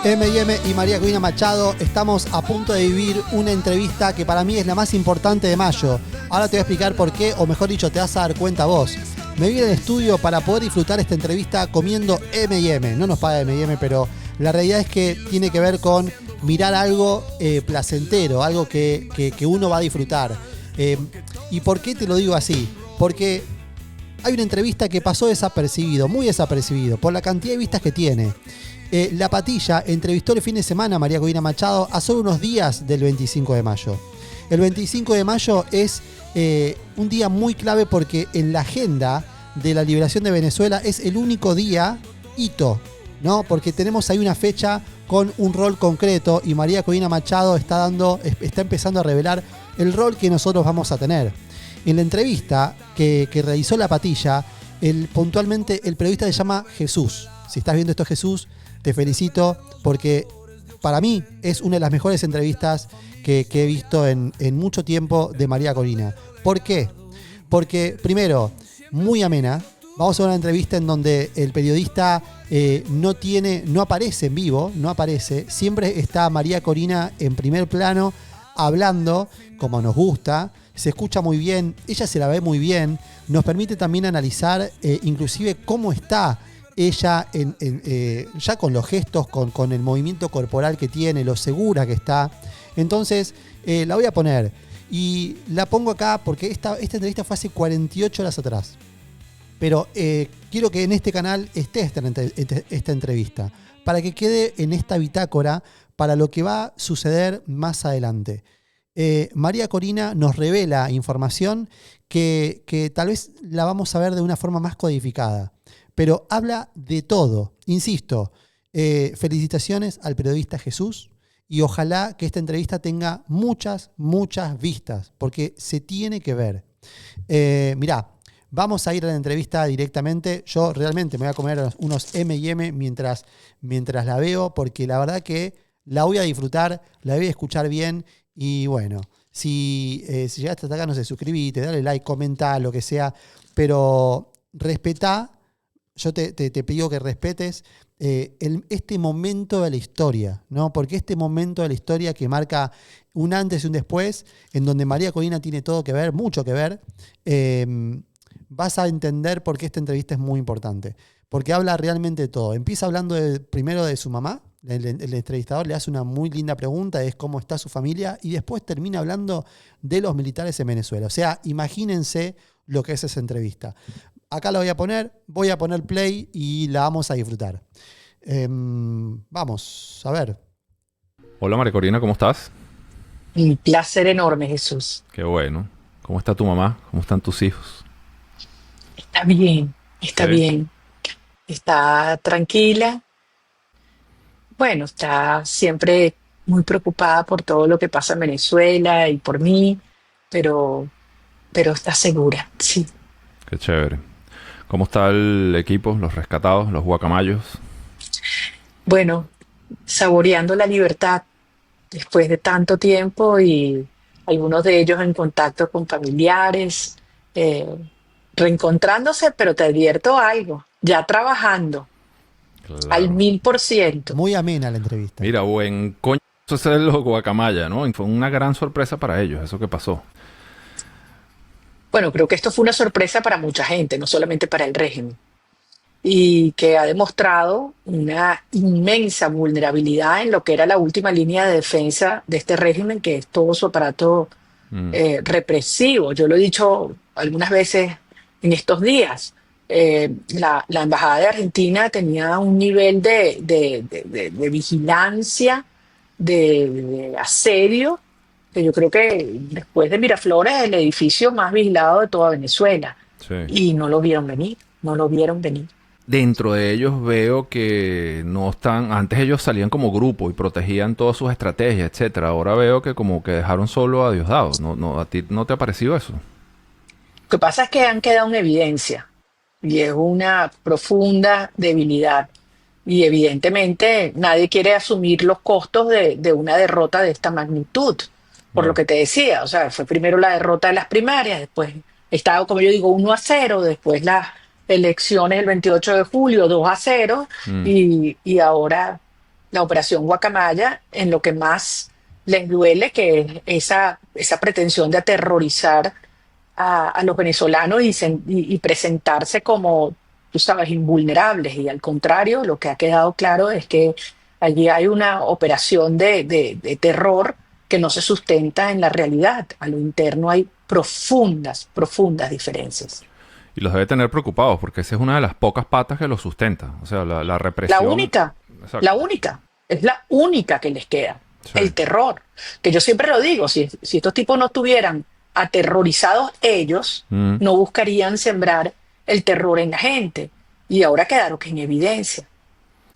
M&M y María Corina Machado, estamos a punto de vivir una entrevista que para mí es la más importante de mayo. Ahora te voy a explicar por qué, o mejor dicho, te vas a dar cuenta vos. Me vine al estudio para poder disfrutar esta entrevista comiendo M&M. No nos paga M&M, pero la realidad es que tiene que ver con mirar algo placentero, algo que uno va a disfrutar. ¿Y por qué te lo digo así? Porque hay una entrevista que pasó desapercibido, muy desapercibido, por la cantidad de vistas que tiene. La Patilla entrevistó el fin de semana a María Corina Machado a solo unos días del 25 de mayo. El 25 de mayo es un día muy clave porque en la agenda de la liberación de Venezuela es el único día hito, ¿no? Porque tenemos ahí una fecha con un rol concreto y María Corina Machado está empezando a revelar el rol que nosotros vamos a tener. En la entrevista que realizó La Patilla, puntualmente el periodista se llama Jesús. Si estás viendo esto, Jesús, te felicito porque para mí es una de las mejores entrevistas que he visto en mucho tiempo de María Corina. ¿Por qué? Porque, primero, muy amena. Vamos a ver una entrevista en donde el periodista no aparece en vivo, no aparece. Siempre está María Corina en primer plano, hablando como nos gusta. Se escucha muy bien, ella se la ve muy bien. Nos permite también analizar inclusive cómo está ella ya con los gestos, con el movimiento corporal que tiene, lo segura que está. Entonces la voy a poner y la pongo acá porque esta entrevista fue hace 48 horas atrás. Pero quiero que en este canal esté esta entrevista para que quede en esta bitácora para lo que va a suceder más adelante. María Corina nos revela información que tal vez la vamos a ver de una forma más codificada. Pero habla de todo. Insisto, felicitaciones al periodista Jesús y ojalá que esta entrevista tenga muchas vistas, porque se tiene que ver. Mirá, vamos a ir a la entrevista directamente. Yo realmente me voy a comer unos M&M mientras la veo, porque la verdad que la voy a disfrutar, la voy a escuchar bien y bueno, si llegaste hasta acá, no sé, suscribite, dale like, comenta, lo que sea, pero respetá. Yo te pido que respetes este momento de la historia, ¿no? Porque este momento de la historia que marca un antes y un después, en donde María Corina tiene todo que ver, mucho que ver, vas a entender por qué esta entrevista es muy importante. Porque habla realmente de todo. Empieza hablando primero de su mamá. El entrevistador le hace una muy linda pregunta, es cómo está su familia, y después termina hablando de los militares en Venezuela. O sea, imagínense lo que es esa entrevista. Acá la voy a poner play y la vamos a disfrutar. Vamos, a ver. Hola María Corina, ¿cómo estás? Un placer enorme, Jesús. Qué bueno. ¿Cómo está tu mamá? ¿Cómo están tus hijos? Está bien, está Sí. bien. Está tranquila. Bueno, está siempre muy preocupada por todo lo que pasa en Venezuela y por mí, pero, pero está segura, sí. Qué chévere. ¿Cómo está el equipo, los rescatados, los guacamayos? Bueno, saboreando la libertad después de tanto tiempo y algunos de ellos en contacto con familiares, eh, reencontrándose, pero te advierto algo, ya trabajando al Claro. 1000%. Muy amena la entrevista. Mira, buen coño es los guacamaya, ¿no? Y fue una gran sorpresa para ellos, eso que pasó. Bueno, creo que esto fue una sorpresa para mucha gente, no solamente para el régimen, y que ha demostrado una inmensa vulnerabilidad en lo que era la última línea de defensa de este régimen, que es todo su aparato Mm, represivo. Yo lo he dicho algunas veces en estos días. La Embajada de Argentina tenía un nivel de vigilancia, de asedio, que yo creo que después de Miraflores es el edificio más vigilado de toda Venezuela. sí. Y no lo vieron venir, no lo vieron venir. Dentro de ellos veo que no están... Antes ellos salían como grupo y protegían todas sus estrategias, etcétera. Ahora veo que como que dejaron solo a Diosdado. No, ¿a ti no te ha parecido eso? Lo que pasa es que han quedado en evidencia y es una profunda debilidad. Y evidentemente nadie quiere asumir los costos de una derrota de esta magnitud. Por lo Claro. que te decía, o sea, fue primero la derrota de las primarias, después estaba, como yo digo, 1-0, después las elecciones el 28 de julio, 2-0, Mm, y ahora la operación Guacamaya en lo que más les duele, que es esa pretensión de aterrorizar a los venezolanos y presentarse como, tú sabes, invulnerables. Y al contrario, lo que ha quedado claro es que allí hay una operación de terror que no se sustenta en la realidad. A lo interno hay profundas, profundas diferencias. Y los debe tener preocupados porque esa es una de las pocas patas que los sustenta. O sea, la La represión. única, la Exacto. única, es la única que les queda, Sí. el terror. Que yo siempre lo digo, si estos tipos no estuvieran aterrorizados ellos, Mm. no buscarían sembrar el terror en la gente. Y ahora quedaron en evidencia.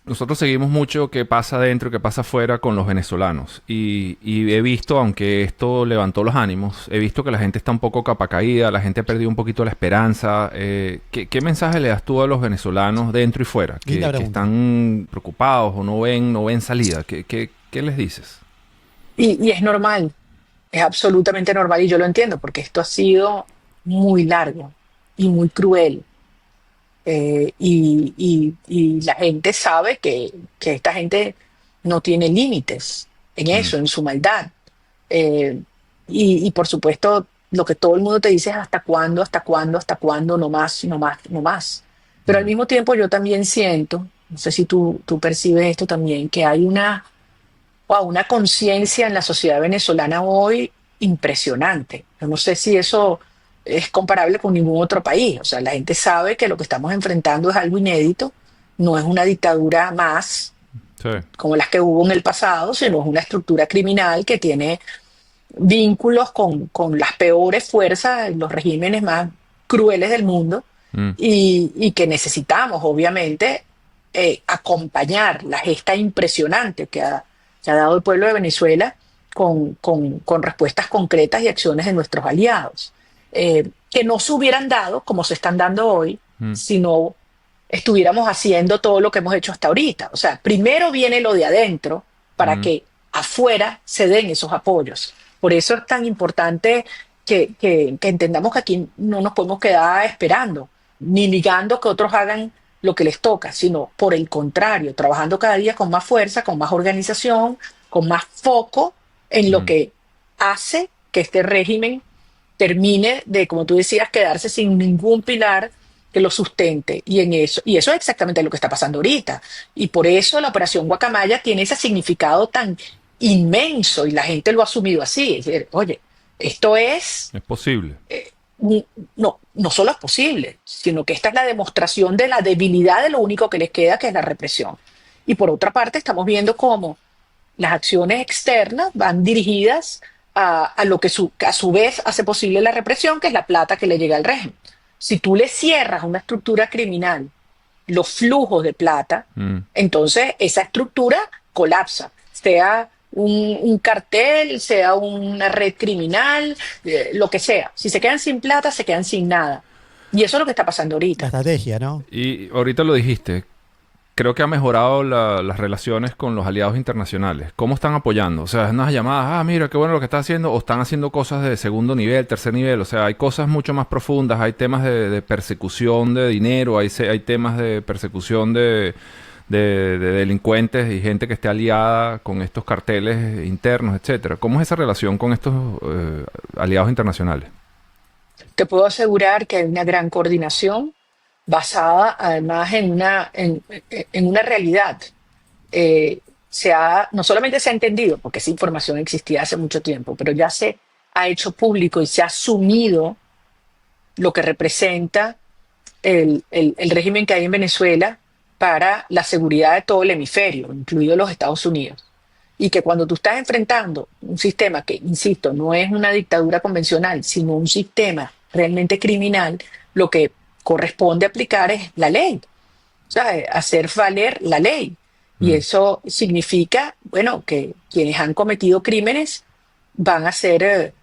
Nosotros seguimos mucho qué pasa adentro y qué pasa afuera con los venezolanos. Y he visto, aunque esto levantó los ánimos, he visto que la gente está un poco capa caída, la gente ha perdido un poquito la esperanza. ¿Qué mensaje le das tú a los venezolanos dentro y fuera? Linda Que pregunta. están preocupados o no ven salida. ¿Qué les dices? Y es normal, es absolutamente normal y yo lo entiendo porque esto ha sido muy largo y muy cruel. Y la gente sabe que esta gente no tiene límites en Mm, eso, en su maldad. Eh, y por supuesto, lo que todo el mundo te dice es hasta cuándo, hasta cuándo, hasta cuándo, no más, no más, no más. Pero al mm, mismo tiempo yo también siento, no sé si tú percibes esto también, que hay una conciencia en la sociedad venezolana hoy impresionante. Yo no sé si eso es comparable con ningún otro país. O sea, la gente sabe que lo que estamos enfrentando es algo inédito, no es una dictadura más sí. como las que hubo en el pasado, sino es una estructura criminal que tiene vínculos con las peores fuerzas, los regímenes más crueles del mundo, Mm, y que necesitamos, obviamente, acompañar la gesta impresionante que ha dado el pueblo de Venezuela con respuestas concretas y acciones de nuestros aliados, que no se hubieran dado como se están dando hoy mm, si no estuviéramos haciendo todo lo que hemos hecho hasta ahorita. O sea, primero viene lo de adentro para mm. que afuera se den esos apoyos. Por eso es tan importante que entendamos que aquí no nos podemos quedar esperando, ni ligando que otros hagan lo que les toca, sino por el contrario, trabajando cada día con más fuerza, con más organización, con más foco en lo Mm. que hace que este régimen termine de, como tú decías, quedarse sin ningún pilar que lo sustente. Y eso es exactamente lo que está pasando ahorita. Y por eso la operación Guacamaya tiene ese significado tan inmenso y la gente lo ha asumido así. Es decir, oye, esto es, Es posible. no, no solo es posible, sino que esta es la demostración de la debilidad de lo único que les queda, que es la represión. Y por otra parte, estamos viendo cómo las acciones externas van dirigidas a lo que a su vez hace posible la represión, que es la plata que le llega al régimen. Si tú le cierras a una estructura criminal los flujos de plata, Mm. entonces esa estructura colapsa, sea un cartel, sea una red criminal, lo que sea. Si se quedan sin plata, se quedan sin nada. Y eso es lo que está pasando La ahorita. estrategia, ¿no? Y ahorita lo dijiste, creo que ha mejorado las relaciones con los aliados internacionales. ¿Cómo están apoyando? O sea, es unas llamadas, mira, qué bueno lo que está haciendo, o están haciendo cosas de segundo nivel, tercer nivel. O sea, hay cosas mucho más profundas, hay temas de persecución de dinero, hay temas de persecución de delincuentes y gente que esté aliada con estos carteles internos, etcétera. ¿Cómo es esa relación con estos aliados internacionales? Te puedo asegurar que hay una gran coordinación basada además en una realidad. No solamente se ha entendido, porque esa información existía hace mucho tiempo, pero ya se ha hecho público y se ha asumido lo que representa el régimen que hay en Venezuela para la seguridad de todo el hemisferio, incluido los Estados Unidos. Y que cuando tú estás enfrentando un sistema que, insisto, no es una dictadura convencional, sino un sistema realmente criminal, lo que corresponde aplicar es la ley, o sea, hacer valer la ley. Y Mm. eso significa, bueno, que quienes han cometido crímenes van a ser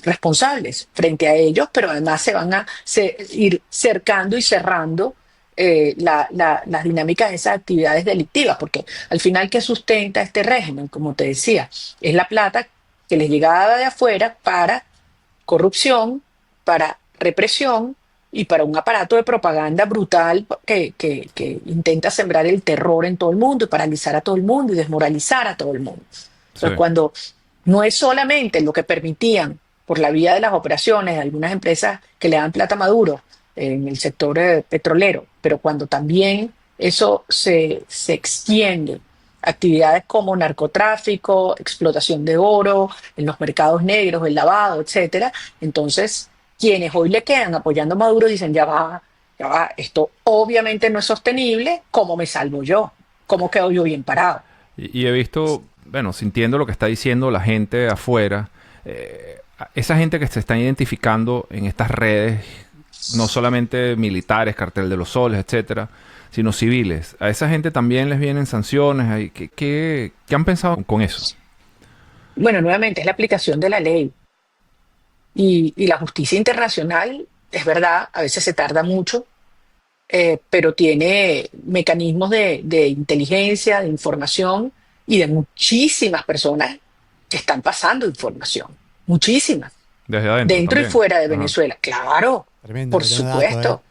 responsables frente a ellos, pero además se van a ir cercando y cerrando las dinámicas de esas actividades delictivas, porque al final, ¿qué sustenta este régimen? Como te decía, es la plata que les llegaba de afuera para corrupción, para represión y para un aparato de propaganda brutal que intenta sembrar el terror en todo el mundo y paralizar a todo el mundo y desmoralizar a todo el mundo. Sí. Entonces, cuando no es solamente lo que permitían por la vía de las operaciones de algunas empresas que le dan plata a Maduro en el sector petrolero, pero cuando también eso se extiende a actividades como narcotráfico, explotación de oro, en los mercados negros, el lavado, etcétera, entonces quienes hoy le quedan apoyando a Maduro dicen, ya va, esto obviamente no es sostenible, ¿cómo me salvo yo? ¿Cómo quedo yo bien parado? Y he visto, bueno, sintiendo lo que está diciendo la gente afuera, esa gente que se está identificando en estas redes, no solamente militares, cartel de los soles, etcétera, sino civiles. A esa gente también les vienen sanciones. ¿Qué han pensado con eso? Bueno, nuevamente es la aplicación de la ley y la justicia internacional, es verdad, a veces se tarda mucho, pero tiene mecanismos de inteligencia, de información y de muchísimas personas que están pasando información, muchísimas, Desde adentro dentro y también. fuera de Ajá. Venezuela, claro, Tremendo por que tenés datos, supuesto.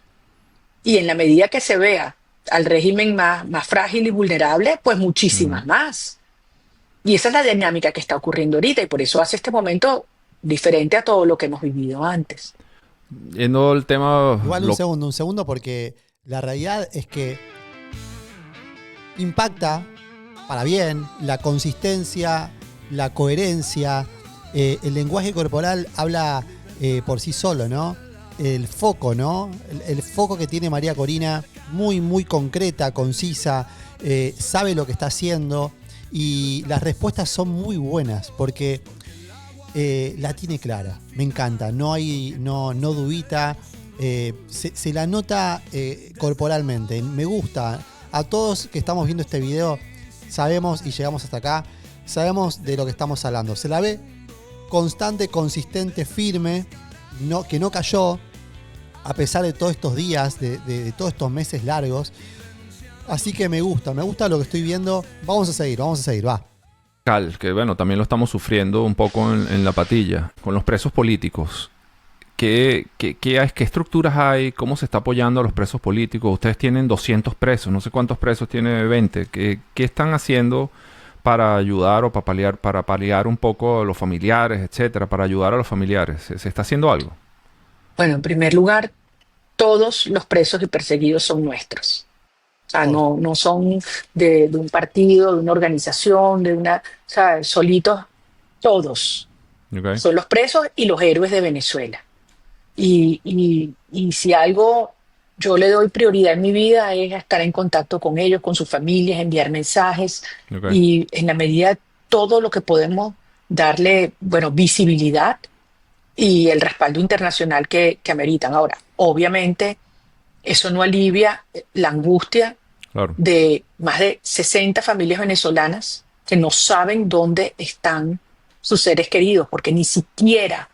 Y en la medida que se vea al régimen más frágil y vulnerable, pues Ujú. muchísimas más. Y esa es la dinámica que está ocurriendo ahorita y por eso hace este momento diferente a todo lo que hemos vivido antes. Yendo al tema... Igual un segundo, porque la realidad es que impacta para bien la consistencia, la coherencia, el lenguaje corporal habla por sí solo, ¿no? El foco, ¿no? El foco que tiene María Corina, muy, muy concreta, concisa, sabe lo que está haciendo y las respuestas son muy buenas porque la tiene clara, me encanta, no dubita, se la nota corporalmente, me gusta. A todos que estamos viendo este video, sabemos y llegamos hasta acá, sabemos de lo que estamos hablando. Se la ve constante, consistente, firme, que no cayó, a pesar de todos estos días, de todos estos meses largos. Así que me gusta lo que estoy viendo. Vamos a seguir, va. Que bueno, también lo estamos sufriendo un poco en la patilla, con los presos políticos. ¿Qué estructuras hay? ¿Cómo se está apoyando a los presos políticos? Ustedes tienen 200 presos, no sé cuántos presos tiene 20. ¿Qué están haciendo para ayudar o para paliar un poco a los familiares, etcétera? Para ayudar a los familiares. ¿Se está haciendo algo? Bueno, en primer lugar, todos los presos y perseguidos son nuestros. O sea, Todos. no son de un partido, de una organización, de una, o sea, solitos, todos. ¿Ok? Son los presos y los héroes de Venezuela. Y si algo yo le doy prioridad en mi vida es estar en contacto con ellos, con sus familias, enviar mensajes ¿Ok? y en la medida todo lo que podemos darle, bueno, visibilidad y el respaldo internacional que ameritan. Ahora, obviamente, eso no alivia la angustia Claro. de más de 60 familias venezolanas que no saben dónde están sus seres queridos, porque ni siquiera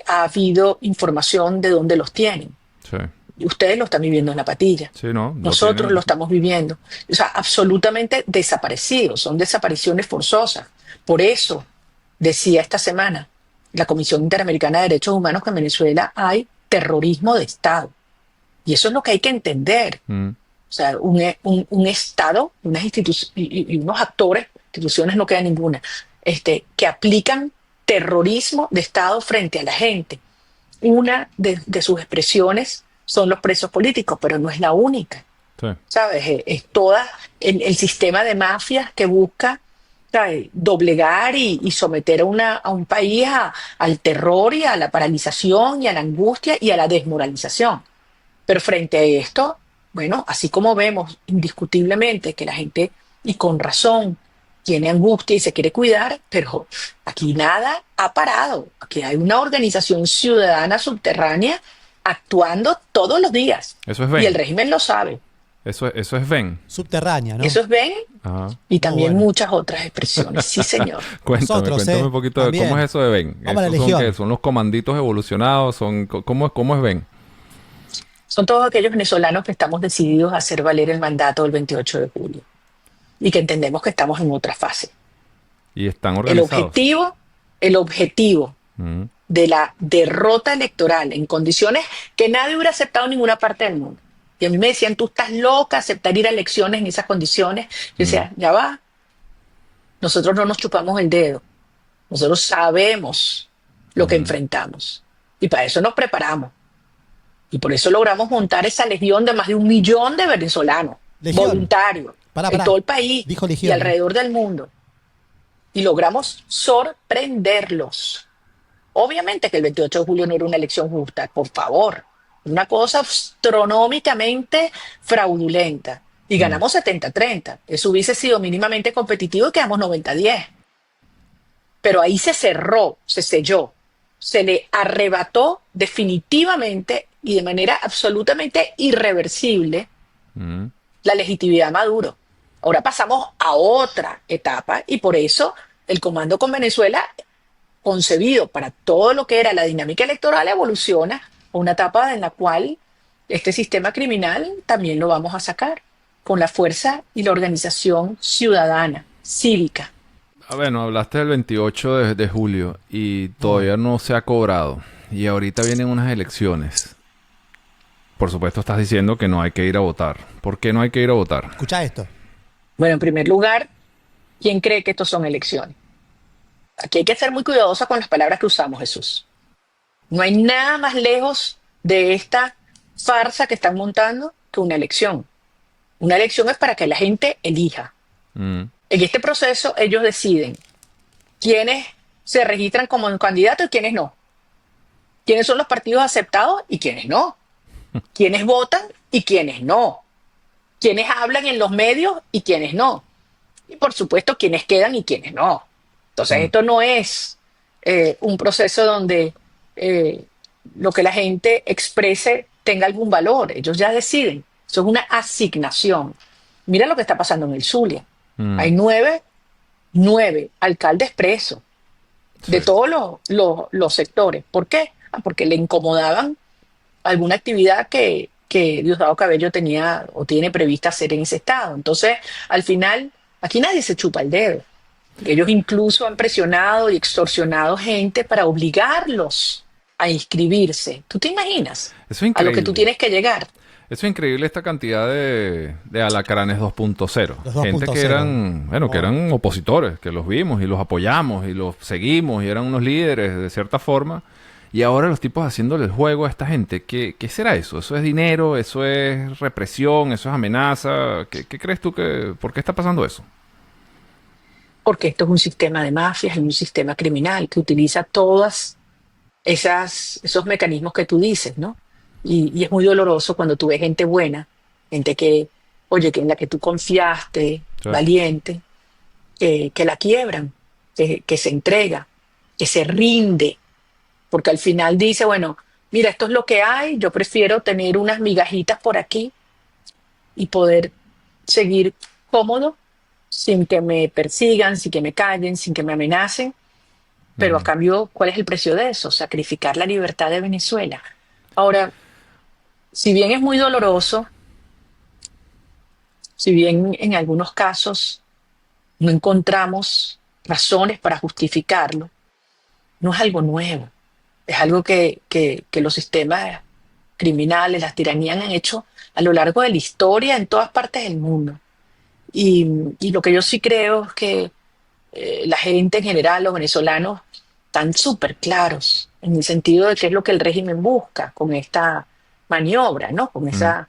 ha habido información de dónde los tienen. Sí. Y ustedes lo están viviendo en la patilla. Sí, ¿no? Lo Nosotros lo tienen. estamos viviendo. O sea, absolutamente desaparecidos. Son desapariciones forzosas. Por eso decía esta semana la Comisión Interamericana de Derechos Humanos que en Venezuela hay terrorismo de Estado. Y eso es lo que hay que entender. Mm, O sea, un Estado, unas y unos actores, instituciones no queda ninguna, que aplican terrorismo de Estado frente a la gente. Una de sus expresiones son los presos políticos, pero no es la única. sí. ¿Sabes? Es toda el sistema de mafias que busca, ¿sabes?, doblegar y someter a un país al terror y a la paralización y a la angustia y a la desmoralización. Pero frente a esto, bueno, así como vemos indiscutiblemente que la gente, y con razón, tiene angustia y se quiere cuidar, pero aquí nada ha parado. Aquí hay una organización ciudadana subterránea actuando todos los días. Eso es Y el Ben. régimen lo sabe. Eso es Ben. Subterránea, ¿no? Eso es Ben Ajá. y Muy también bueno. muchas otras expresiones. Sí, señor. Nosotros, Cuéntame un poquito de cómo también. es eso de Ben. Vamos a la ¿Esos son Legión. qué? ¿Son los comanditos evolucionados? ¿Cómo es Ben? Son todos aquellos venezolanos que estamos decididos a hacer valer el mandato del 28 de julio y que entendemos que estamos en otra fase. Y están El organizados. objetivo, el objetivo Mm, de la derrota electoral en condiciones que nadie hubiera aceptado en ninguna parte del mundo. Y a mí me decían, tú estás loca aceptar ir a elecciones en esas condiciones. Yo Mm, decía, ya va, nosotros no nos chupamos el dedo, nosotros sabemos lo que ujú, enfrentamos y para eso nos preparamos. Y por eso logramos montar esa legión de más de 1 millón de venezolanos Legión. voluntarios en Pará. todo el país Dijo y Legión, ¿eh? alrededor del mundo. Y logramos sorprenderlos. Obviamente que el 28 de julio no era una elección justa, por favor. Una cosa astronómicamente fraudulenta. Y mm, ganamos 70-30. Eso hubiese sido mínimamente competitivo y quedamos 90-10. Pero ahí se cerró, se selló, se le arrebató definitivamente y de manera absolutamente irreversible mm. la legitimidad a Maduro. Ahora pasamos a otra etapa y por eso el comando con Venezuela, concebido para todo lo que era la dinámica electoral, evoluciona a una etapa en la cual este sistema criminal también lo vamos a sacar con la fuerza y la organización ciudadana, cívica. Bueno, hablaste del 28 de julio y Oh, todavía no se ha cobrado. Y ahorita vienen unas elecciones. Por supuesto estás diciendo que no hay que ir a votar. ¿Por qué no hay que ir a votar? escucha esto. Bueno, en primer lugar, ¿quién cree que estos son elecciones? Aquí hay que ser muy cuidadosa con las palabras que usamos, Jesús. No hay nada más lejos de esta farsa que están montando que una elección. Una elección es para que la gente elija. Mm, En este proceso ellos deciden quiénes se registran como candidatos y quiénes no. Quiénes son los partidos aceptados y quiénes no. Quiénes votan y quiénes no. Quiénes hablan en los medios y quiénes no. Y por supuesto quiénes quedan y quiénes no. Entonces mm, esto no es un proceso donde eh, lo que la gente exprese tenga algún valor. Ellos ya deciden. Eso es una asignación. Mira lo que está pasando en el Zulia. mm. Hay nueve alcaldes presos Sí. de todos los sectores. ¿Por qué? Porque le incomodaban alguna actividad que Diosdado Cabello tenía o tiene prevista hacer en ese estado. Entonces, al final, aquí nadie se chupa el dedo. Ellos incluso han presionado y extorsionado gente para obligarlos a inscribirse. ¿Tú te imaginas Eso es a lo que tú increíble. tienes que llegar? Eso es increíble esta cantidad de alacranes 2.0. Los Gente que 2.0. eran, bueno, que Oh. eran opositores, que los vimos y los apoyamos y los seguimos y eran unos líderes de cierta forma. Y ahora los tipos haciéndole el juego a esta gente. ¿Qué será eso? ¿Eso es dinero? ¿Eso es represión? ¿Eso es amenaza? ¿Qué crees tú que... ¿Por qué está pasando eso? Porque esto es un sistema de mafias, es un sistema criminal que utiliza todas esos mecanismos que tú dices, ¿no? Y es muy doloroso cuando tú ves gente buena, gente que, oye, que en la que tú confiaste, Sí. valiente, que la quiebran, que se entrega, que se rinde, porque al final dice, bueno, mira, esto es lo que hay, yo prefiero tener unas migajitas por aquí y poder seguir cómodo sin que me persigan, sin que me callen, sin que me amenacen, pero a Mm. cambio, ¿cuál es el precio de eso? Sacrificar la libertad de Venezuela. Ahora, si bien es muy doloroso, si bien en algunos casos no encontramos razones para justificarlo, no es algo nuevo, es algo que los sistemas criminales, las tiranías han hecho a lo largo de la historia en todas partes del mundo. Y lo que yo sí creo es que la gente en general, los venezolanos, están súper claros en el sentido de qué es lo que el régimen busca con esta maniobra, ¿no? Con Mm. esa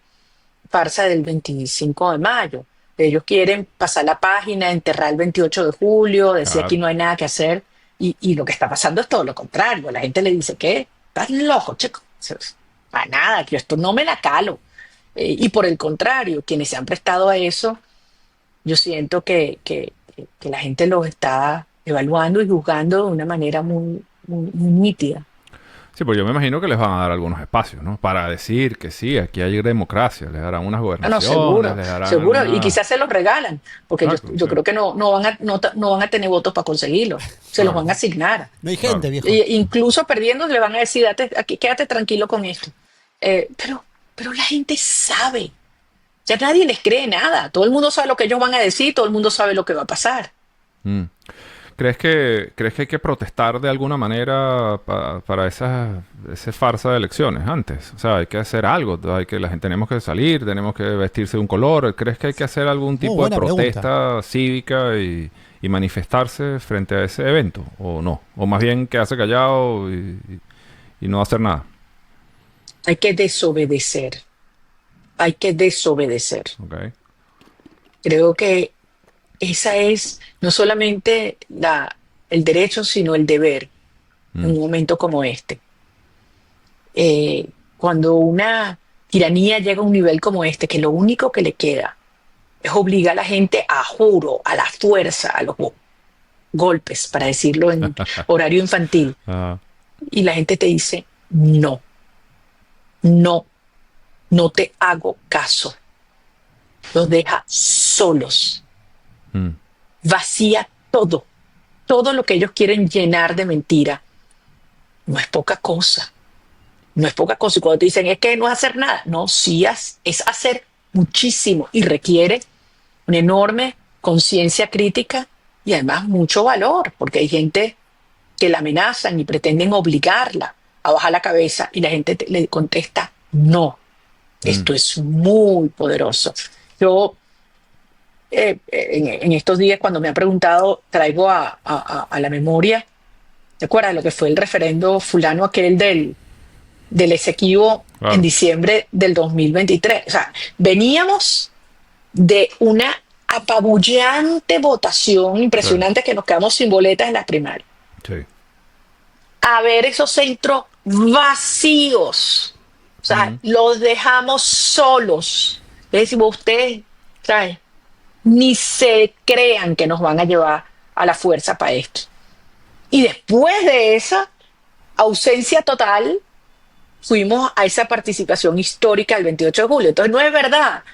farsa del 25 de mayo. Ellos quieren pasar la página, enterrar el 28 de julio, decir aquí Claro. no hay nada que hacer. Y lo que está pasando es todo lo contrario. La gente le dice, ¿qué? Estás loco, chico. Para nada, que yo esto no me la calo. Y por el contrario, quienes se han prestado a eso, yo siento que la gente los está evaluando y juzgando de una manera muy nítida. Sí, pues yo me imagino que les van a dar algunos espacios, ¿no? Para decir que sí, aquí hay democracia. Les darán unas Ah, no, gobernaciones, seguro, les darán seguro. Y algunas... quizás se los regalan, porque yo, Exacto, yo sí. creo que no van a tener votos para conseguirlos. Se los Claro, van a asignar. No hay claro. gente, viejo. Incluso perdiendo le van a decir, Date, aquí, quédate tranquilo con esto. Pero la gente sabe. Ya nadie les cree nada. Todo el mundo sabe lo que ellos van a decir, todo el mundo sabe lo que va a pasar. Mm. ¿Crees que hay que protestar de alguna manera para esa farsa de elecciones antes? O sea, hay que hacer algo. Tenemos que salir, tenemos que vestirse de un color. ¿Crees que hay que hacer algún tipo de buena protesta pregunta. cívica y manifestarse frente a ese evento? ¿O no? ¿O más bien quedarse callado y no hacer nada? Hay que desobedecer, hay que desobedecer. ¿Ok? Creo que esa es no solamente el derecho, sino el deber en Mm. un momento como este. Cuando una tiranía llega a un nivel como este, que lo único que le queda es obligar a la gente a juro, a la fuerza, a los golpes, para decirlo en horario infantil, Ajá. y la gente te dice, no, no, no te hago caso, los deja solos, Mm. vacía todo, todo lo que ellos quieren llenar de mentira. No es poca cosa, no es poca cosa. Y cuando te dicen, es que no es hacer nada, no, sí es hacer muchísimo y requiere una enorme conciencia crítica y además mucho valor, porque hay gente que la amenazan y pretenden obligarla a bajar la cabeza y la gente le contesta, no, Mm. esto es muy poderoso. Yo en estos días cuando me han preguntado, traigo a la memoria, ¿te acuerdas lo que fue el referendo fulano aquel del Esequibo en Claro. diciembre del 2023? O sea, veníamos de una apabullante votación Sí. impresionante que nos quedamos sin boletas en las primarias. Sí. A ver esos centros vacíos. O sea, Mm. los dejamos solos. Le decimos, ustedes, ¿sabes? Ni se crean que nos van a llevar a la fuerza para esto. Y después de esa ausencia total, fuimos a esa participación histórica el 28 de julio. Entonces no es verdad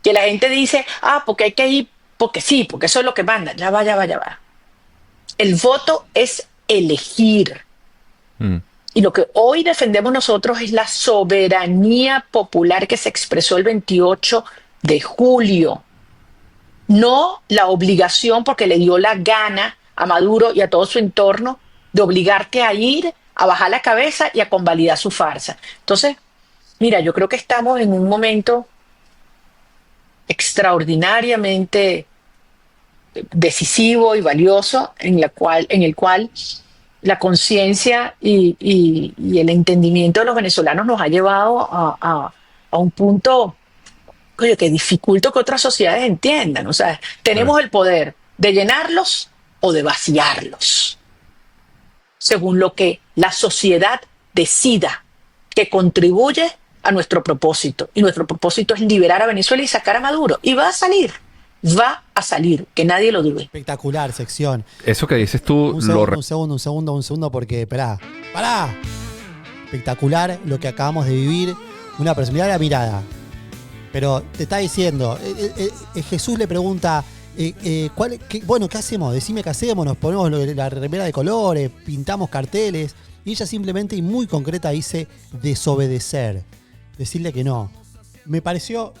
que la gente dice, porque hay que ir, porque sí, porque eso es lo que manda. Ya va, ya va, ya va. El voto es elegir. Mm. Y lo que hoy defendemos nosotros es la soberanía popular que se expresó el 28 de julio. No la obligación, porque le dio la gana a Maduro y a todo su entorno, de obligarte a ir, a bajar la cabeza y a convalidar su farsa. Entonces, mira, yo creo que estamos en un momento extraordinariamente decisivo y valioso en el cual la conciencia y el entendimiento de los venezolanos nos ha llevado a un punto, oye, que dificulta que otras sociedades entiendan. O sea, Sí. tenemos el poder de llenarlos o de vaciarlos, según lo que la sociedad decida que contribuye a nuestro propósito. Y nuestro propósito es liberar a Venezuela y sacar a Maduro. Y va a salir, que nadie lo dude. Espectacular sección. Eso que dices tú Un lo... segundo, un segundo, porque, pará. Espectacular lo que acabamos de vivir. Una persona, mirá la mirada. Pero te está diciendo, Jesús le pregunta, ¿qué hacemos? Decime qué hacemos, nos ponemos la remera de colores, pintamos carteles. Y ella simplemente y muy concreta dice desobedecer. Decirle que no. Me pareció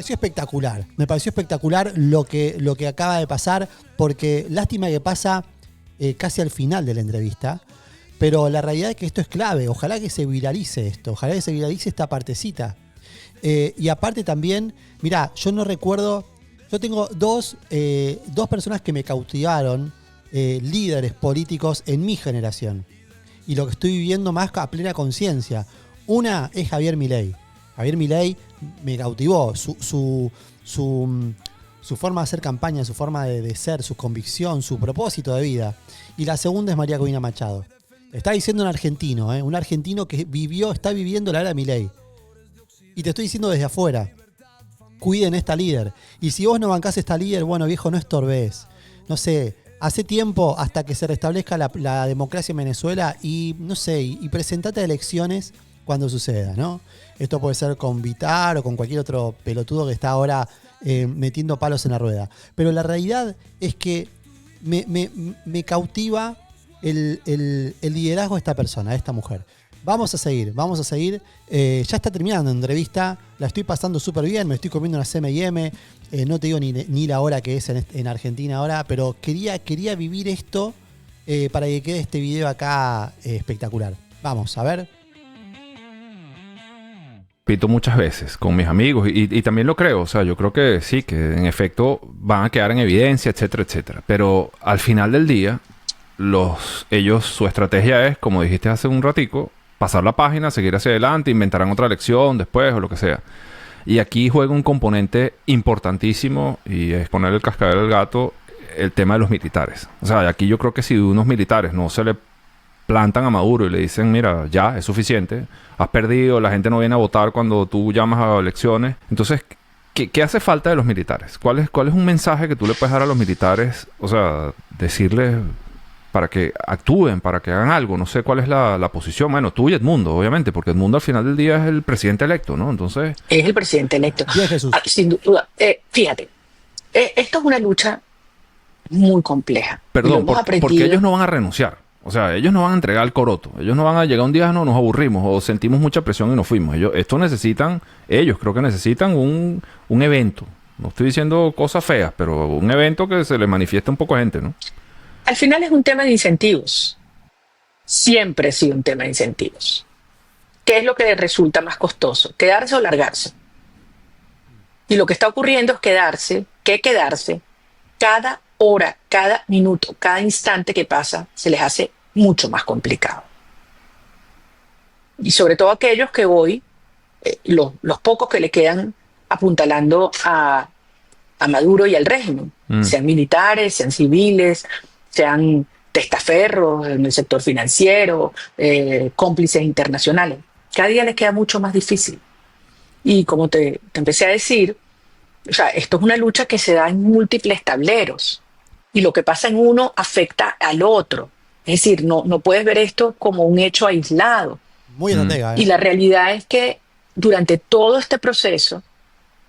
espectacular. Me pareció espectacular lo que acaba de pasar, porque lástima que pasa casi al final de la entrevista. Pero la realidad es que esto es clave. Ojalá que se viralice esto. Ojalá que se viralice esta partecita. Y aparte también, mirá, yo no recuerdo. Yo tengo dos personas que me cautivaron, líderes políticos en mi generación. Y lo que estoy viviendo más a plena conciencia. Una es Javier Milei. Javier Milei me cautivó. Su forma de hacer campaña, su forma de ser, su convicción, su propósito de vida. Y la segunda es María Corina Machado. Está diciendo un argentino que está viviendo la era de Milei. Y te estoy diciendo desde afuera, cuiden esta líder. Y si vos no bancás esta líder, bueno, viejo, no estorbés. No sé, hace tiempo hasta que se restablezca la democracia en Venezuela y, no sé, y presentate a elecciones cuando suceda, ¿no? Esto puede ser con Vitar o con cualquier otro pelotudo que está ahora metiendo palos en la rueda. Pero la realidad es que me cautiva el liderazgo de esta persona, de esta mujer. Vamos a seguir, vamos a seguir. Ya está terminando la entrevista, la estoy pasando súper bien, me estoy comiendo una C&M, no te digo ni la hora que es en Argentina ahora, pero quería vivir esto para que quede este video acá espectacular. Vamos, a ver. Repito muchas veces con mis amigos y también lo creo, o sea, yo creo que sí, que en efecto van a quedar en evidencia, etcétera, etcétera. Pero al final del día, su estrategia es, como dijiste hace un ratico, pasar la página, seguir hacia adelante, inventarán otra lección después o lo que sea. Y aquí juega un componente importantísimo y es poner el cascabel al gato, el tema de los militares. O sea, aquí yo creo que si unos militares no se le plantan a Maduro y le dicen, mira, ya, es suficiente, has perdido, la gente no viene a votar cuando tú llamas a elecciones. Entonces, ¿qué hace falta de los militares? ¿Cuál es un mensaje que tú le puedes dar a los militares? O sea, decirles para que actúen, para que hagan algo. No sé cuál es la posición. Bueno, tú y Edmundo, obviamente, porque Edmundo al final del día es el presidente electo, ¿no? Entonces... Es el presidente electo. Bien, Jesús. Sin duda. Fíjate, esto es una lucha muy compleja. Perdón, porque ellos no van a renunciar. O sea, ellos no van a entregar el coroto. Ellos no van a llegar un día, no, nos aburrimos o sentimos mucha presión y nos fuimos. Ellos creo que necesitan un evento. No estoy diciendo cosas feas, pero un evento que se les manifieste un poco a gente, ¿no? Al final es un tema de incentivos. Siempre ha sido un tema de incentivos. ¿Qué es lo que les resulta más costoso? ¿Quedarse o largarse? Y lo que está ocurriendo es quedarse cada hora, cada minuto, cada instante que pasa, se les hace mucho más complicado. Y sobre todo aquellos que hoy, los pocos que le quedan apuntalando a Maduro y al régimen, sean militares, sean civiles, sean testaferros en el sector financiero, cómplices internacionales. Cada día les queda mucho más difícil. Y como te empecé a decir, o sea, esto es una lucha que se da en múltiples tableros. Y lo que pasa en uno afecta al otro. Es decir, no puedes ver esto como un hecho aislado. Muy estratega, Y la realidad es que durante todo este proceso,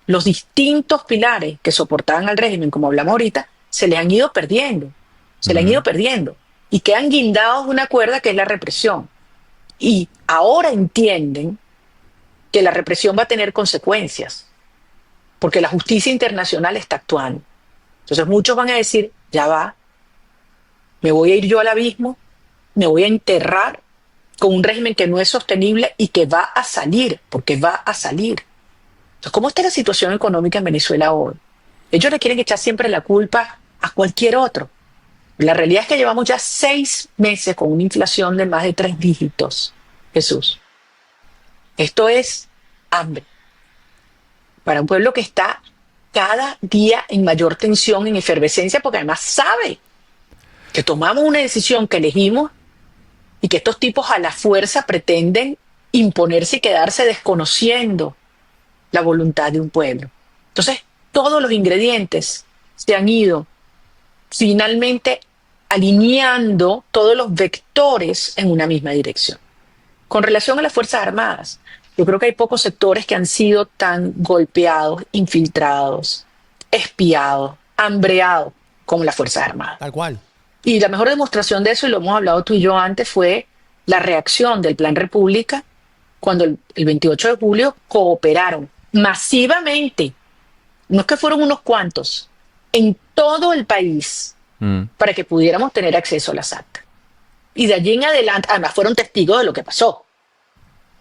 los distintos pilares que soportaban al régimen, como hablamos ahorita, se les han ido perdiendo. Se le han ido perdiendo. Y quedan guindados de una cuerda que es la represión. Y ahora entienden que la represión va a tener consecuencias. Porque la justicia internacional está actuando. Entonces muchos van a decir, ya va, me voy a ir yo al abismo, me voy a enterrar con un régimen que no es sostenible y que va a salir, porque va a salir. Entonces, ¿cómo está la situación económica en Venezuela hoy? Ellos le quieren echar siempre la culpa a cualquier otro. La realidad es que llevamos ya 6 meses con una inflación de más de 3 dígitos, Jesús. Esto es hambre. Para un pueblo que está cada día en mayor tensión, en efervescencia, porque además sabe que tomamos una decisión que elegimos y que estos tipos a la fuerza pretenden imponerse y quedarse desconociendo la voluntad de un pueblo. Entonces, todos los ingredientes se han ido finalmente alineando, todos los vectores en una misma dirección. Con relación a las Fuerzas Armadas, yo creo que hay pocos sectores que han sido tan golpeados, infiltrados, espiados, hambreados como las Fuerzas Armadas. Tal cual. Y la mejor demostración de eso, y lo hemos hablado tú y yo antes, fue la reacción del Plan República cuando el 28 de julio cooperaron masivamente, no es que fueron unos cuantos, en todo el país para que pudiéramos tener acceso a las actas. Y de allí en adelante, además fueron testigos de lo que pasó. O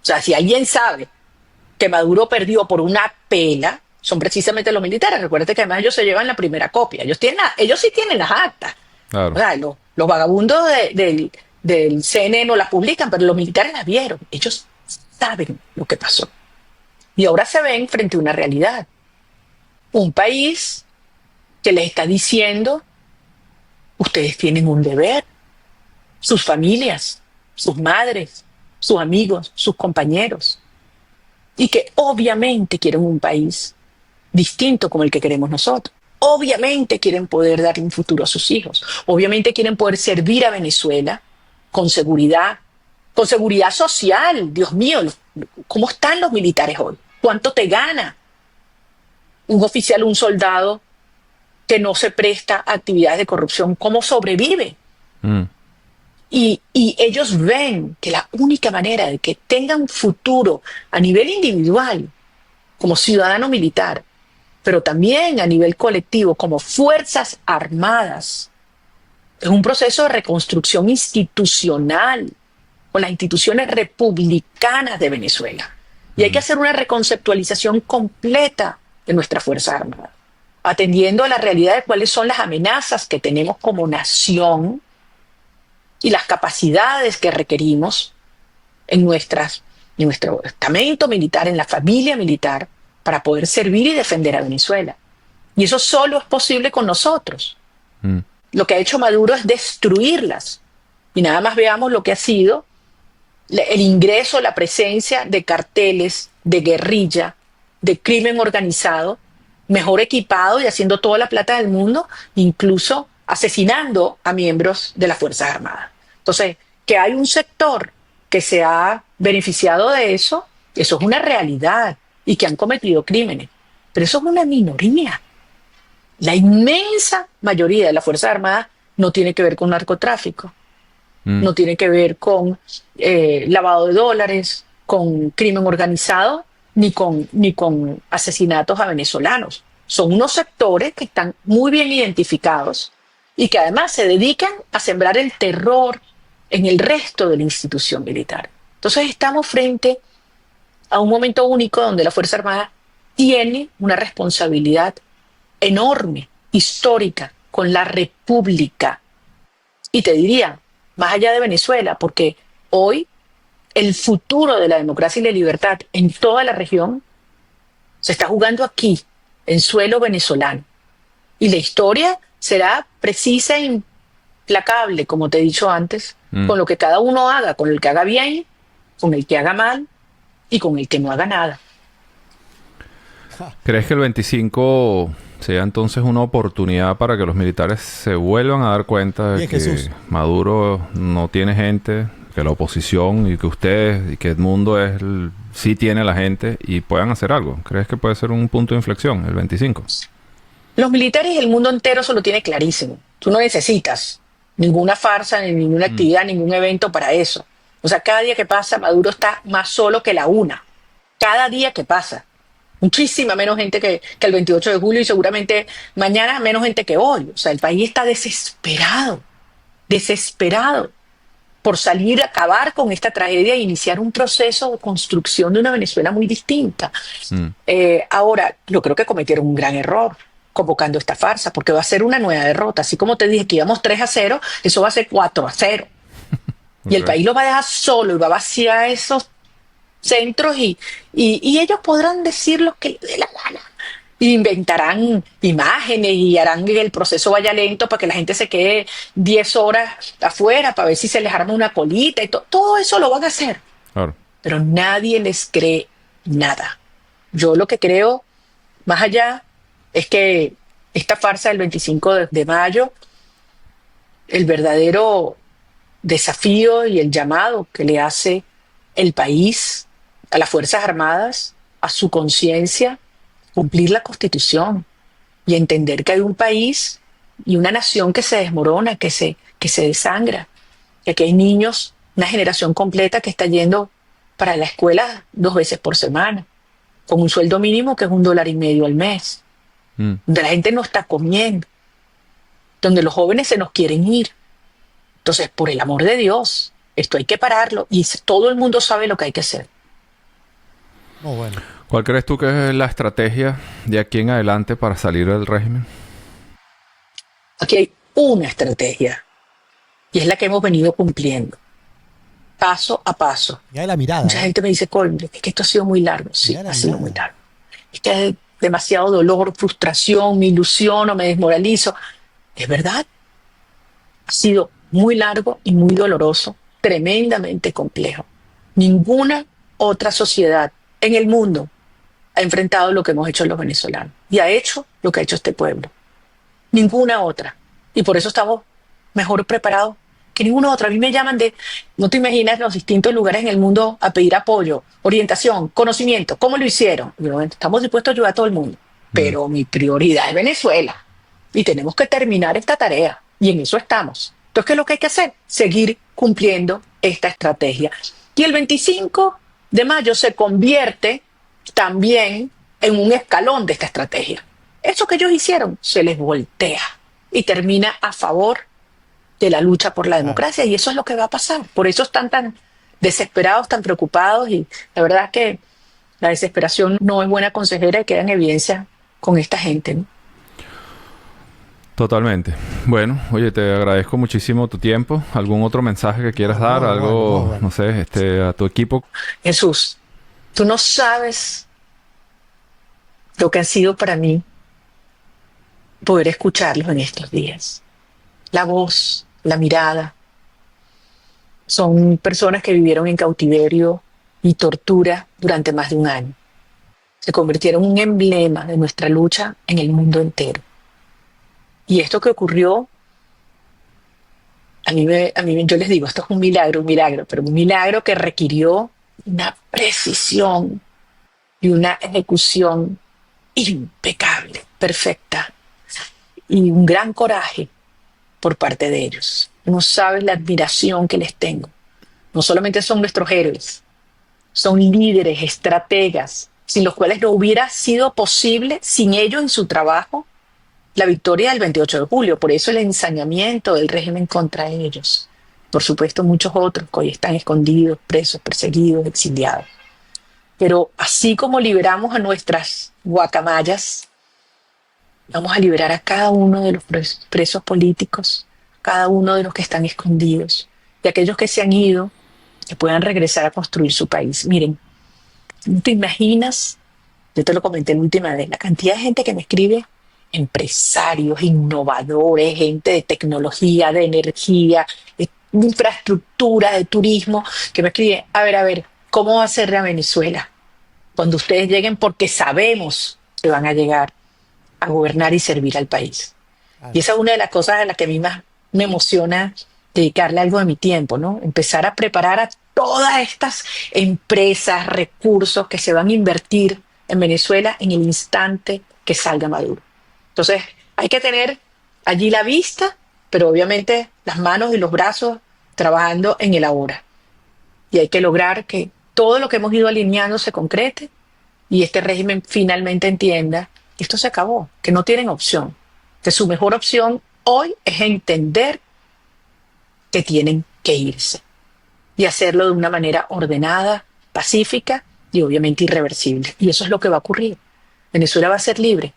sea, si alguien sabe que Maduro perdió por una pela, son precisamente los militares. Recuérdate que además ellos se llevan la primera copia. Ellos sí tienen las actas. Claro. O sea, los vagabundos del CNN no las publican, pero los militares las vieron. Ellos saben lo que pasó. Y ahora se ven frente a una realidad. Un país que les está diciendo, ustedes tienen un deber. Sus familias, sus madres, sus amigos, sus compañeros. Y que obviamente quieren un país distinto como el que queremos nosotros. Obviamente quieren poder dar un futuro a sus hijos. Obviamente quieren poder servir a Venezuela con seguridad social. Dios mío, ¿cómo están los militares hoy? ¿Cuánto te gana un oficial o un soldado que no se presta a actividades de corrupción? ¿Cómo sobrevive? Y ellos ven que la única manera de que tengan un futuro a nivel individual, como ciudadano militar, pero también a nivel colectivo, como fuerzas armadas, es un proceso de reconstrucción institucional con las instituciones republicanas de Venezuela. Y hay que hacer una reconceptualización completa de nuestras Fuerzas Armadas, atendiendo a la realidad de cuáles son las amenazas que tenemos como nación y las capacidades que requerimos en nuestro estamento militar, en la familia militar, para poder servir y defender a Venezuela. Y eso solo es posible con nosotros. Lo que ha hecho Maduro es destruirlas. Y nada más veamos lo que ha sido el ingreso, la presencia de carteles, de guerrilla, de crimen organizado, mejor equipado y haciendo toda la plata del mundo, incluso asesinando a miembros de las Fuerzas Armadas. Entonces, que hay un sector que se ha beneficiado de eso, eso es una realidad, y que han cometido crímenes. Pero eso es una minoría. La inmensa mayoría de las Fuerzas Armadas no tiene que ver con narcotráfico, no tiene que ver con lavado de dólares, con crimen organizado, ni con asesinatos a venezolanos. Son unos sectores que están muy bien identificados y que además se dedican a sembrar el terror en el resto de la institución militar. Entonces estamos frente a un momento único donde la Fuerza Armada tiene una responsabilidad enorme, histórica, con la República. Y te diría, más allá de Venezuela, porque hoy el futuro de la democracia y la libertad en toda la región se está jugando aquí, en suelo venezolano. Y la historia será precisa e implacable, como te he dicho antes, con lo que cada uno haga, con el que haga bien, con el que haga mal y con el que no haga nada. ¿Crees que el 25 sea entonces una oportunidad para que los militares se vuelvan a dar cuenta de que Maduro no tiene gente, que la oposición y que ustedes y que Edmundo sí tiene la gente y puedan hacer algo? ¿Crees que puede ser un punto de inflexión el 25? Los militares y el mundo entero se lo tiene clarísimo. Tú no necesitas ninguna farsa, ni ninguna actividad, ningún evento para eso. O sea, cada día que pasa, Maduro está más solo que la una. Cada día que pasa. Muchísima menos gente que el 28 de julio y seguramente mañana menos gente que hoy. O sea, el país está desesperado por salir a acabar con esta tragedia e iniciar un proceso de construcción de una Venezuela muy distinta. Ahora, yo creo que cometieron un gran error convocando esta farsa, porque va a ser una nueva derrota. Así como te dije que íbamos 3-0, eso va a ser 4-0. Y el país lo va a dejar solo y va a vaciar esos centros y ellos podrán decir lo que les dé la gana. Inventarán imágenes y harán que el proceso vaya lento para que la gente se quede 10 horas afuera para ver si se les arma una colita y todo eso lo van a hacer. Claro. Pero nadie les cree nada. Yo lo que creo, más allá, es que esta farsa del 25 de mayo, el verdadero desafío y el llamado que le hace el país a las Fuerzas Armadas, a su conciencia, cumplir la Constitución y entender que hay un país y una nación que se desmorona, que se desangra, que aquí hay niños, una generación completa que está yendo para la escuela 2 veces por semana, con un sueldo mínimo que es $1.50 al mes, donde la gente no está comiendo, donde los jóvenes se nos quieren ir. Entonces, por el amor de Dios, esto hay que pararlo y todo el mundo sabe lo que hay que hacer. Muy bueno. ¿Cuál crees tú que es la estrategia de aquí en adelante para salir del régimen? Aquí hay una estrategia y es la que hemos venido cumpliendo, paso a paso. Y hay la mirada. Mucha gente me dice, Colme, es que esto ha sido muy largo. Sí, ha sido muy largo. Es que hay demasiado dolor, frustración, me ilusiono, me desmoralizo. Es verdad, ha sido muy largo y muy doloroso, tremendamente complejo. Ninguna otra sociedad en el mundo ha enfrentado lo que hemos hecho los venezolanos y ha hecho lo que ha hecho este pueblo. Ninguna otra. Y por eso estamos mejor preparados que ninguna otra. A mí me llaman no te imaginas los distintos lugares en el mundo a pedir apoyo, orientación, conocimiento, cómo lo hicieron. Y bueno, estamos dispuestos a ayudar a todo el mundo, pero mi prioridad es Venezuela y tenemos que terminar esta tarea y en eso estamos. Entonces, ¿qué es lo que hay que hacer? Seguir cumpliendo esta estrategia. Y el 25 de mayo se convierte también en un escalón de esta estrategia. Eso que ellos hicieron se les voltea y termina a favor de la lucha por la democracia, y eso es lo que va a pasar. Por eso están tan desesperados, tan preocupados, y la verdad es que la desesperación no es buena consejera y queda en evidencia con esta gente, ¿no? Totalmente. Bueno, oye, te agradezco muchísimo tu tiempo. ¿Algún otro mensaje que quieras dar? Algo, bueno. no sé, a tu equipo. Jesús, tú no sabes lo que ha sido para mí poder escucharlos en estos días. La voz, la mirada. Son personas que vivieron en cautiverio y tortura durante más de un año. Se convirtieron en un emblema de nuestra lucha en el mundo entero. Y esto que ocurrió, yo les digo, esto es un milagro, pero un milagro que requirió una precisión y una ejecución impecable, perfecta, y un gran coraje por parte de ellos. No sabes la admiración que les tengo. No solamente son nuestros héroes, son líderes, estrategas, sin los cuales no hubiera sido posible, sin ellos en su trabajo, la victoria del 28 de julio. Por eso el ensañamiento del régimen contra ellos. Por supuesto, muchos otros que hoy están escondidos, presos, perseguidos, exiliados. Pero así como liberamos a nuestras guacamayas, vamos a liberar a cada uno de los presos políticos, cada uno de los que están escondidos, y aquellos que se han ido, que puedan regresar a construir su país. Miren, no te imaginas, yo te lo comenté la última vez, la cantidad de gente que me escribe, empresarios, innovadores, gente de tecnología, de energía, de infraestructura, de turismo, que me escribe, a ver, ¿cómo va a ser la Venezuela cuando ustedes lleguen? Porque sabemos que van a llegar a gobernar y servir al país. Y esa es una de las cosas a las que a mí más me emociona dedicarle algo de mi tiempo, ¿no? Empezar a preparar a todas estas empresas, recursos que se van a invertir en Venezuela en el instante que salga Maduro. Entonces, hay que tener allí la vista, pero obviamente las manos y los brazos trabajando en el ahora. Y hay que lograr que todo lo que hemos ido alineando se concrete y este régimen finalmente entienda que esto se acabó, que no tienen opción, que su mejor opción hoy es entender que tienen que irse y hacerlo de una manera ordenada, pacífica y obviamente irreversible. Y eso es lo que va a ocurrir. Venezuela va a ser libre.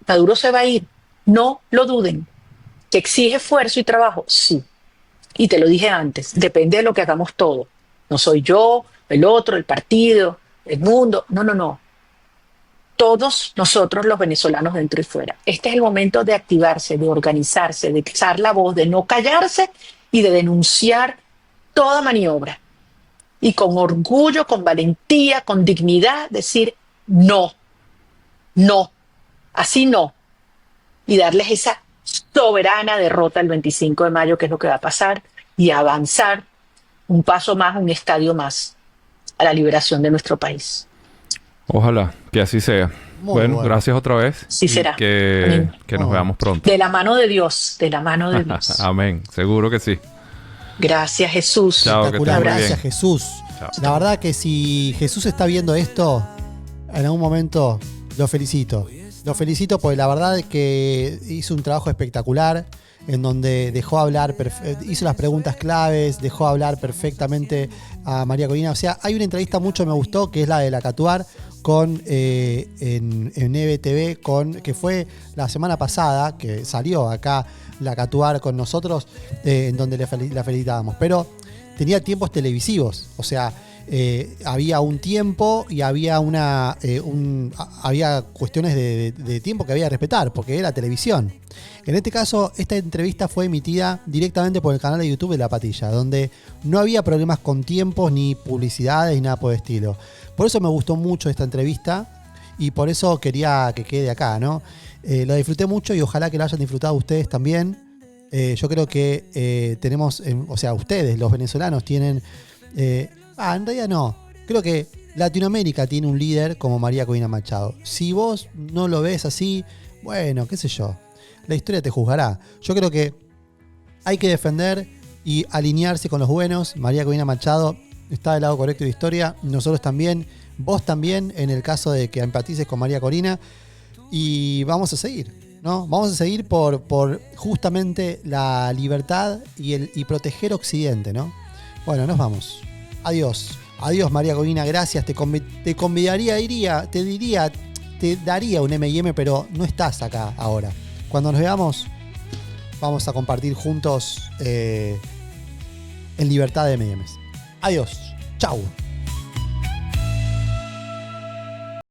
Maduro se va a ir. No lo duden. ¿Que exige esfuerzo y trabajo? Sí. Y te lo dije antes, depende de lo que hagamos todos. No soy yo, el otro, el partido, el mundo. No. Todos nosotros los venezolanos dentro y fuera. Este es el momento de activarse, de organizarse, de alzar la voz, de no callarse y de denunciar toda maniobra. Y con orgullo, con valentía, con dignidad, decir no, así no. Y darles esa soberana derrota el 25 de mayo, que es lo que va a pasar, y avanzar un paso más, un estadio más a la liberación de nuestro país. Ojalá que así sea. Muy Bueno, gracias otra vez. Sí y será. Que nos veamos pronto. De la mano de Dios, de la mano de Dios. Amén, seguro que sí. Gracias, Jesús. Chao, que Espectacular, estés muy gracias bien. Jesús. Chao. La verdad que si Jesús está viendo esto, en algún momento lo felicito. Lo felicito porque la verdad es que hizo un trabajo espectacular en donde dejó hablar, hizo las preguntas claves, dejó hablar perfectamente a María Corina. O sea, hay una entrevista mucho me gustó, que es la de la Catuar con en EBTV, que fue la semana pasada, que salió acá la Catuar con nosotros, en donde la felicitábamos. Pero tenía tiempos televisivos, o sea, había un tiempo y había había cuestiones de tiempo que había que respetar, porque era televisión. En este caso, esta entrevista fue emitida directamente por el canal de YouTube de La Patilla, donde no había problemas con tiempos, ni publicidades, ni nada por el estilo. Por eso me gustó mucho esta entrevista y por eso quería que quede acá, ¿no? Lo disfruté mucho y ojalá que lo hayan disfrutado ustedes también. Yo creo que tenemos, o sea, ustedes, los venezolanos, tienen... en realidad no. Creo que Latinoamérica tiene un líder como María Corina Machado. Si vos no lo ves así, bueno, qué sé yo. La historia te juzgará. Yo creo que hay que defender y alinearse con los buenos. María Corina Machado está del lado correcto de la historia, nosotros también, vos también, en el caso de que empatices con María Corina. Y vamos a seguir, ¿no? Vamos a seguir por justamente la libertad y proteger Occidente, ¿no? Bueno, nos vamos. Adiós. Adiós, María Corina, gracias. Te convidaría, te daría un M&M, pero no estás acá ahora. Cuando nos veamos, vamos a compartir juntos en libertad de M&M's. Adiós. Chau.